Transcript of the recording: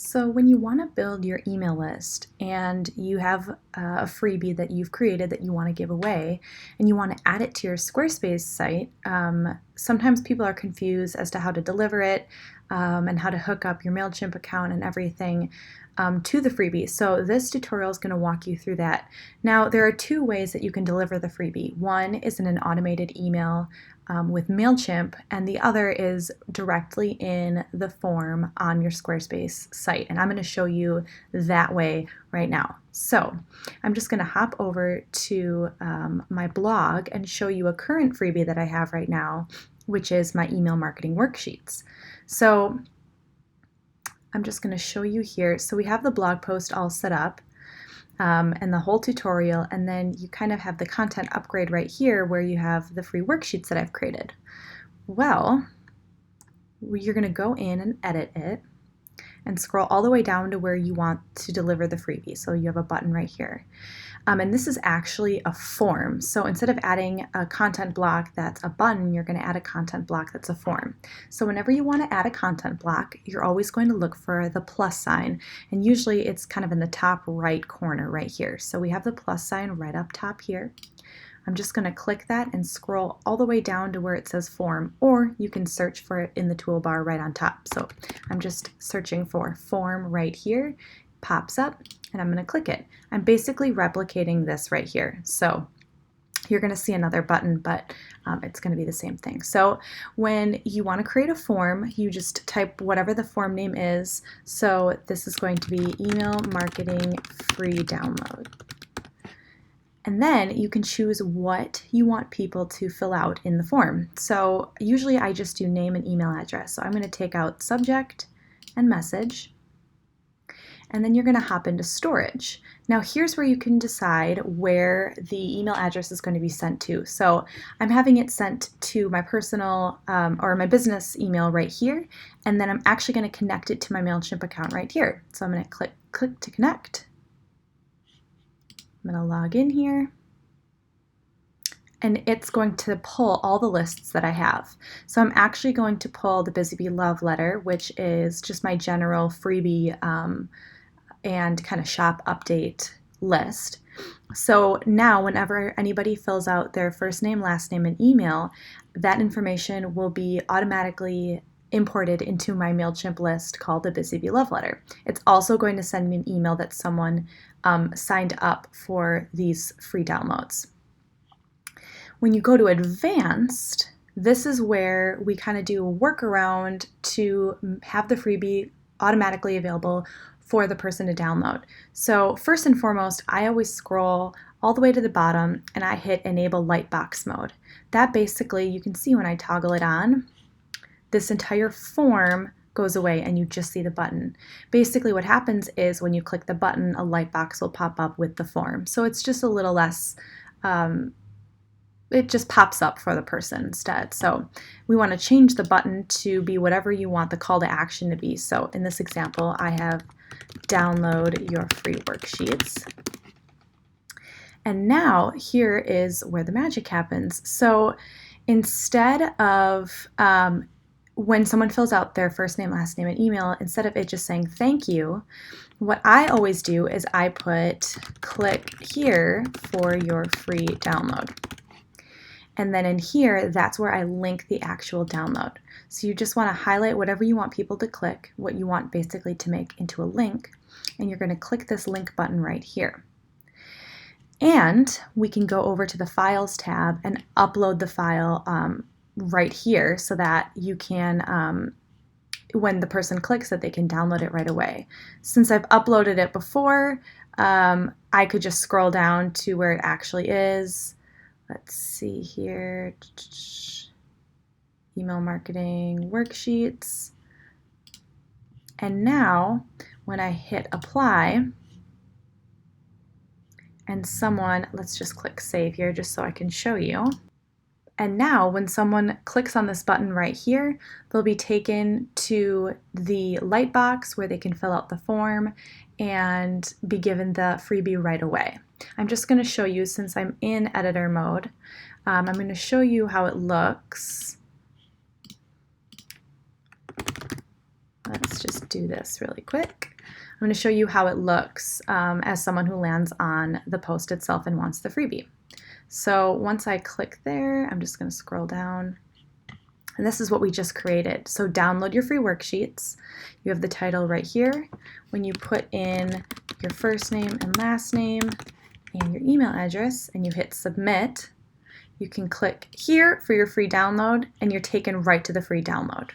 So when you want to build your email list and you have a freebie that you've created that you want to give away and you want to add it to your Squarespace site, sometimes people are confused as to how to deliver it and how to hook up your MailChimp account and everything to the freebie. So this tutorial is going to walk you through that. Now, there are two ways that you can deliver the freebie. One is in an automated email with MailChimp, and the other is directly in the form on your Squarespace site. And I'm going to show you that way right now. So I'm just going to hop over to my blog and show you a current freebie that I have right now, which is my email marketing worksheets. So I'm just going to show you here. So we have the blog post all set up and the whole tutorial, and then you kind of have the content upgrade right here where you have the free worksheets that I've created. Well, you're going to go in and edit it and scroll all the way down to where you want to deliver the freebie. So you have a button right here. And this is actually a form. So instead of adding a content block that's a button, you're going to add a content block that's a form. So whenever you want to add a content block, you're always going to look for the plus sign. And usually it's kind of in the top right corner right here. So we have the plus sign right up top here. I'm just going to click that and scroll all the way down to where it says form, or you can search for it in the toolbar right on top. So I'm just searching for form right here, pops up, and I'm going to click it. I'm basically replicating this right here. So you're going to see another button, but it's going to be the same thing. So when you want to create a form, you just type whatever the form name is. So this is going to be email marketing free download. And then you can choose what you want people to fill out in the form. So usually I just do name and email address. So I'm going to take out subject and message. And then you're going to hop into storage. Now here's where you can decide where the email address is going to be sent to. So I'm having it sent to my personal or my business email right here. And then I'm actually going to connect it to my MailChimp account right here. So I'm going to click to connect. I'm going to log in here, and it's going to pull all the lists that I have. So I'm actually going to pull the Busy Bee Love Letter, which is just my general freebie and kind of shop update list. So now whenever anybody fills out their first name, last name, and email, that information will be automatically imported into my MailChimp list called the Busy Bee Love Letter. It's also going to send me an email that someone signed up for these free downloads. When you go to advanced, this is where we kind of do a workaround to have the freebie automatically available for the person to download. So first and foremost, I always scroll all the way to the bottom and I hit enable Lightbox mode. That basically, you can see when I toggle it on, this entire form goes away and you just see the button. Basically what happens is when you click the button, a lightbox will pop up with the form. So it's just a little less, it just pops up for the person instead. So we want to change the button to be whatever you want the call to action to be. So in this example, I have download your free worksheets. And now here is where the magic happens. So instead of when someone fills out their first name, last name, and email, instead of it just saying thank you, what I always do is I put click here for your free download. And then in here, that's where I link the actual download. So you just want to highlight whatever you want people to click, what you want basically to make into a link, and you're going to click this link button right here. And we can go over to the Files tab and upload the file right here so that you can, when the person clicks it, they can download it right away. Since I've uploaded it before, I could just scroll down to where it actually is. Let's see here, email marketing worksheets. And now when I hit apply and someone, let's just click save here just so I can show you. And now when someone clicks on this button right here, they'll be taken to the Lightbox where they can fill out the form and be given the freebie right away. I'm just going to show you, since I'm in editor mode, I'm going to show you how it looks let's just do this really quick. I'm going to show you how it looks as someone who lands on the post itself and wants the freebie. So once I click there, I'm just going to scroll down. And this is what we just created. So download your free worksheets. You have the title right here. When you put in your first name and last name and your email address and you hit submit, you can click here for your free download and you're taken right to the free download.